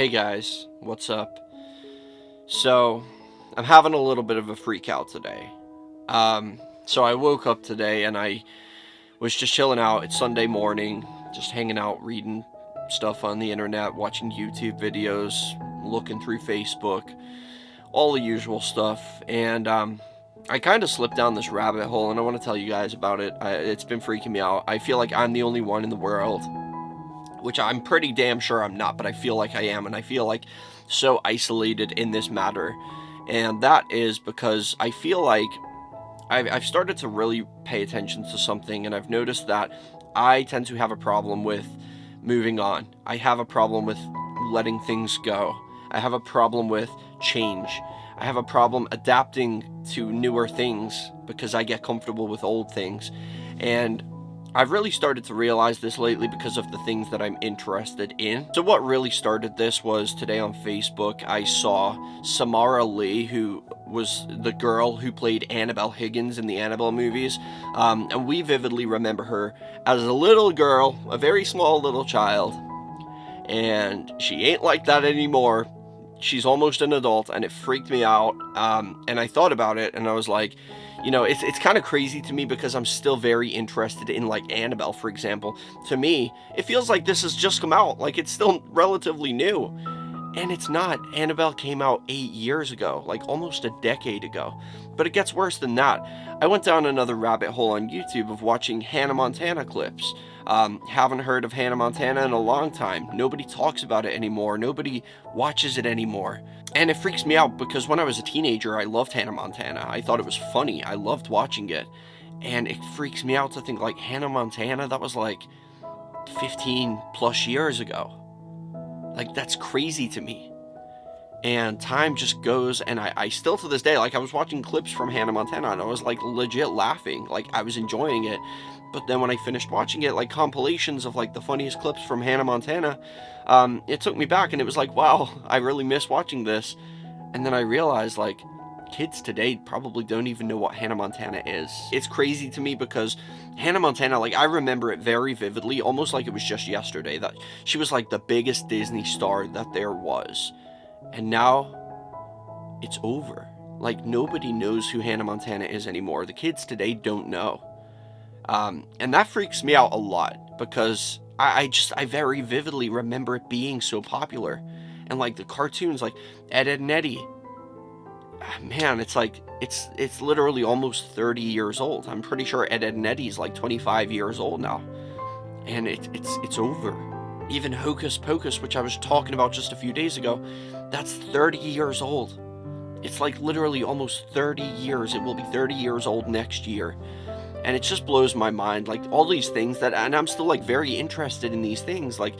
Hey guys, what's up? So, I'm having a little bit of a freak out today. So I woke up today and I was just chilling out. It's Sunday morning, just hanging out, reading stuff on the internet, watching YouTube videos, looking through Facebook, all the usual stuff. And I kind of slipped down this rabbit hole and I want to tell you guys about it. It's been freaking me out. I feel like I'm the only one in the world, which I'm pretty damn sure I'm not, but I feel like I am, and I feel like so isolated in this matter. And that is because I feel like I've started to really pay attention to something, and I've noticed that I tend to have a problem with moving on. I have a problem with letting things go. I have a problem with change. I have a problem adapting to newer things because I get comfortable with old things. And I've really started to realize this lately because of the things that I'm interested in. So what really started this was today on Facebook, I saw Samara Lee, who was the girl who played Annabelle Higgins in the Annabelle movies. And we vividly remember her as a little girl, a very small little child. And she ain't like that anymore. She's almost an adult, and it freaked me out. And I thought about it, and I was like, you know, it's kind of crazy to me because I'm still very interested in, like, Annabelle, for example. To me, it feels like this has just come out. Like, it's still relatively new. And it's not. Annabelle came out 8 years ago, like almost a decade ago. But it gets worse than that. I went down another rabbit hole on YouTube of watching Hannah Montana clips. Haven't heard of Hannah Montana in a long time. Nobody talks about it anymore. Nobody watches it anymore. And it freaks me out because when I was a teenager, I loved Hannah Montana. I thought it was funny. I loved watching it. And it freaks me out to think, like, Hannah Montana, that was like 15 plus years ago. Like, that's crazy to me. And time just goes, and I still to this day, like, I was watching clips from Hannah Montana and I was like legit laughing. Like, I was enjoying it. But then when I finished watching it, like compilations of like the funniest clips from Hannah Montana, it took me back, and it was like, wow, I really miss watching this. And then I realized, like, kids today probably don't even know what Hannah Montana is. It's crazy to me because Hannah Montana, like, I remember it very vividly, almost like it was just yesterday, that she was like the biggest Disney star that there was. And now it's over. Like, nobody knows who Hannah Montana is anymore. The kids today don't know. And that freaks me out a lot because I very vividly remember it being so popular. And like the cartoons, like Ed, Edd and Eddy, man, it's like, it's literally almost 30 years old. I'm pretty sure Ed, Edd and Eddy is like 25 years old now. And it's over. Even Hocus Pocus, which I was talking about just a few days ago, that's 30 years old. It's like literally almost 30 years. It will be 30 years old next year. And it just blows my mind, like, all these things that, and I'm still, like, very interested in these things. Like,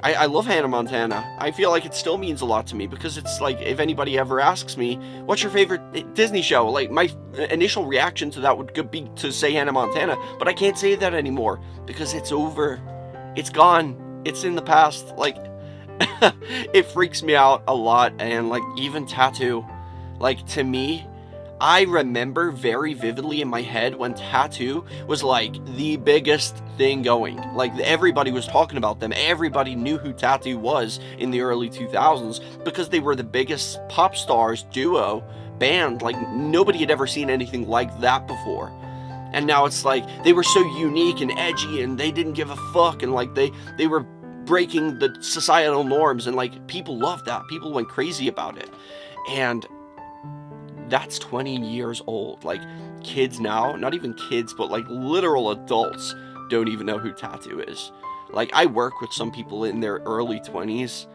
I love Hannah Montana. I feel like it still means a lot to me because it's like, if anybody ever asks me, what's your favorite Disney show? Like, my initial reaction to that would be to say Hannah Montana, but I can't say that anymore because it's over. It's gone. It's in the past. Like, it freaks me out a lot. And, like, even t.A.T.u, like, to me, I remember very vividly in my head when t.A.T.u was like the biggest thing going. Like, everybody was talking about them. Everybody knew who t.A.T.u was in the early 2000s because they were the biggest pop stars duo band. Like, nobody had ever seen anything like that before. And now it's like they were so unique and edgy and they didn't give a fuck, and like they were breaking the societal norms, and like people loved that. People went crazy about it. And that's 20 years old. Like, kids now, not even kids, but like literal adults don't even know who t.A.T.u is. Like, I work with some people in their early 20s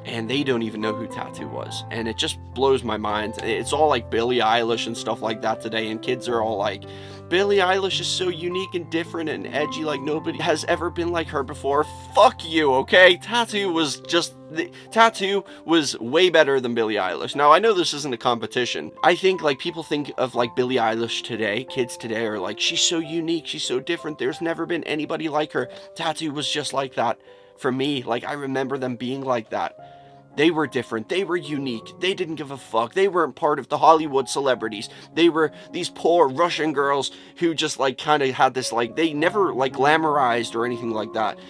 and they don't even know who t.A.T.u was. And it just blows my mind. It's all like Billie Eilish and stuff like that today, and kids are all like, Billie Eilish is so unique and different and edgy, like nobody has ever been like her before. Fuck you, okay? t.A.T.u was way better than Billie Eilish. Now, I know this isn't a competition. I think, like, people think of, like, Billie Eilish today, kids today are like, she's so unique, she's so different, there's never been anybody like her. t.A.T.u was just like that for me. Like, I remember them being like that. They were different. They were unique. They didn't give a fuck. They weren't part of the Hollywood celebrities. They were these poor Russian girls who just, like, kind of had this, like, they never, like, glamorized or anything like that,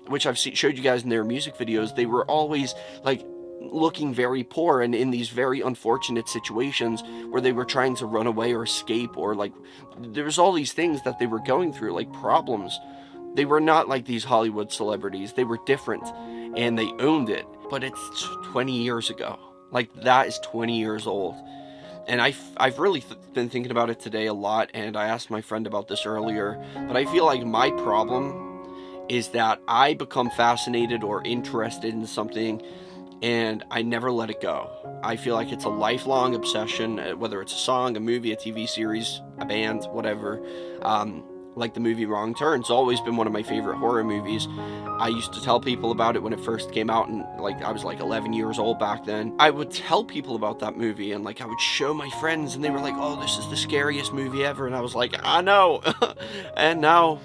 which I've showed you guys in their music videos. They were always, like, looking very poor and in these very unfortunate situations where they were trying to run away or escape, or like there was all these things that they were going through, like problems. They were not like these Hollywood celebrities. They were different and they owned it. But it's 20 years ago. Like, that is 20 years old. And I've really been thinking about it today a lot, and I asked my friend about this earlier, but I feel like my problem is that I become fascinated or interested in something and I never let it go. I feel like it's a lifelong obsession, whether it's a song, a movie, a TV series, a band, whatever. Like the movie Wrong Turn. It's always been one of my favorite horror movies. I used to tell people about it when it first came out, and like I was like 11 years old back then. I would tell people about that movie, and like I would show my friends, and they were like, "Oh, this is the scariest movie ever," and I was like, "I know." And now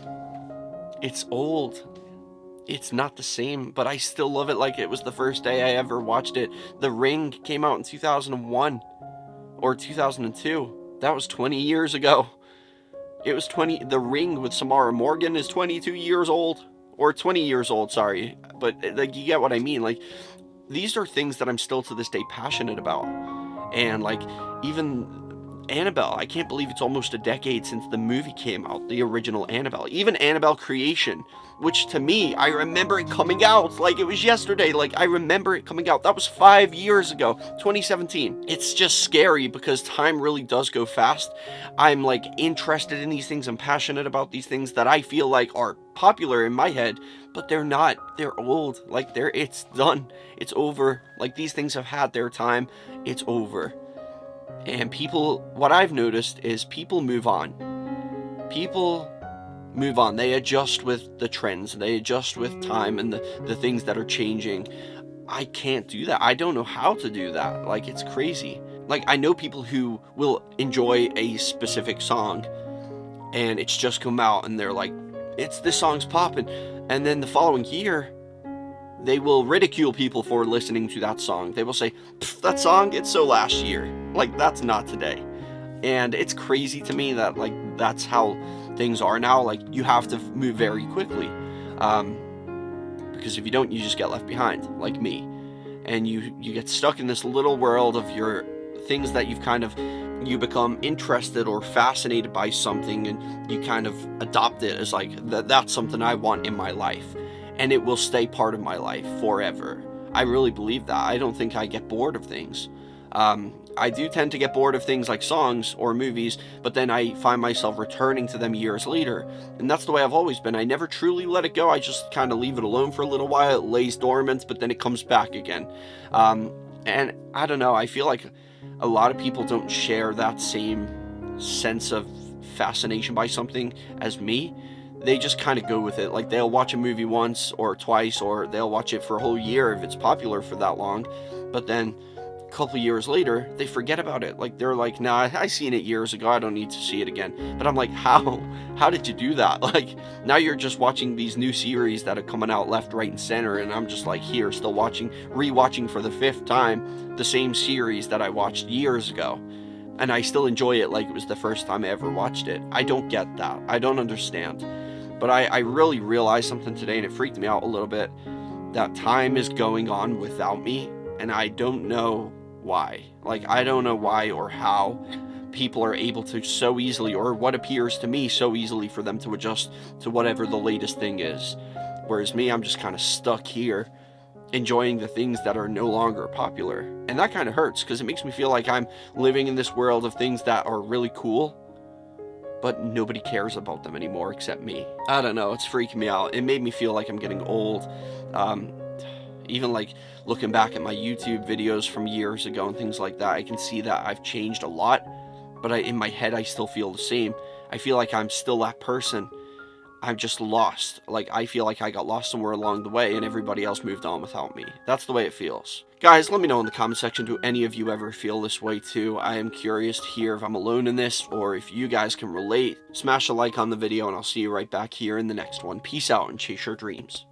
it's old. It's not the same, but I still love it like it was the first day I ever watched it. The Ring came out in 2001 or 2002. That was 20 years ago. It was 20. The Ring with Samara Morgan is 22 years old, or 20 years old, sorry. But like, you get what I mean. Like, these are things that I'm still to this day passionate about. And like, even Annabelle, I can't believe it's almost a decade since the movie came out, the original Annabelle. Even Annabelle Creation, which to me, I remember it coming out like it was yesterday. Like, I remember it coming out. That was 5 years ago, 2017. It's just scary because time really does go fast. I'm like interested in these things. I'm passionate about these things that I feel like are popular in my head, but they're not. They're old. Like, it's done. It's over. Like, these things have had their time. It's over. And people, what I've noticed is people move on. People move on. They adjust with the trends. They adjust with time and the things that are changing. I can't do that. I don't know how to do that. Like, it's crazy. Like, I know people who will enjoy a specific song and it's just come out and they're like, this song's popping. And then the following year, they will ridicule people for listening to that song. They will say, that song, it's so last year. Like, that's not today. And it's crazy to me that, like, that's how things are now. Like, you have to move very quickly. Because if you don't, you just get left behind, like me. And you get stuck in this little world of your things that you become interested or fascinated by something, and you kind of adopt it as like, that's something I want in my life. And it will stay part of my life forever. I really believe that. I don't think I get bored of things. I do tend to get bored of things like songs or movies, but then I find myself returning to them years later. And that's the way I've always been. I never truly let it go. I just kind of leave it alone for a little while. It lays dormant, but then it comes back again. And I don't know. I feel like a lot of people don't share that same sense of fascination by something as me. They just kind of go with it. Like, they'll watch a movie once or twice, or they'll watch it for a whole year if it's popular for that long. But then a couple years later, they forget about it. Like, they're like, nah, I seen it years ago. I don't need to see it again. But I'm like, how? How did you do that? Like, now you're just watching these new series that are coming out left, right, and center. And I'm just like here, still rewatching for the 5th time the same series that I watched years ago. And I still enjoy it like it was the first time I ever watched it. I don't get that. I don't understand. But I really realized something today, and it freaked me out a little bit, that time is going on without me, and I don't know why. Like, I don't know why or how people are able to so easily, or what appears to me so easily, for them to adjust to whatever the latest thing is. Whereas me, I'm just kind of stuck here, enjoying the things that are no longer popular. And that kind of hurts, because it makes me feel like I'm living in this world of things that are really cool, but nobody cares about them anymore except me. I don't know, it's freaking me out. It made me feel like I'm getting old. Even like looking back at my YouTube videos from years ago and things like that, I can see that I've changed a lot, but in my head I still feel the same. I feel like I'm still that person. I'm just lost. Like, I feel like I got lost somewhere along the way and everybody else moved on without me. That's the way it feels. Guys, let me know in the comment section, do any of you ever feel this way too? I am curious to hear if I'm alone in this, or if you guys can relate. Smash a like on the video, and I'll see you right back here in the next one. Peace out and chase your dreams.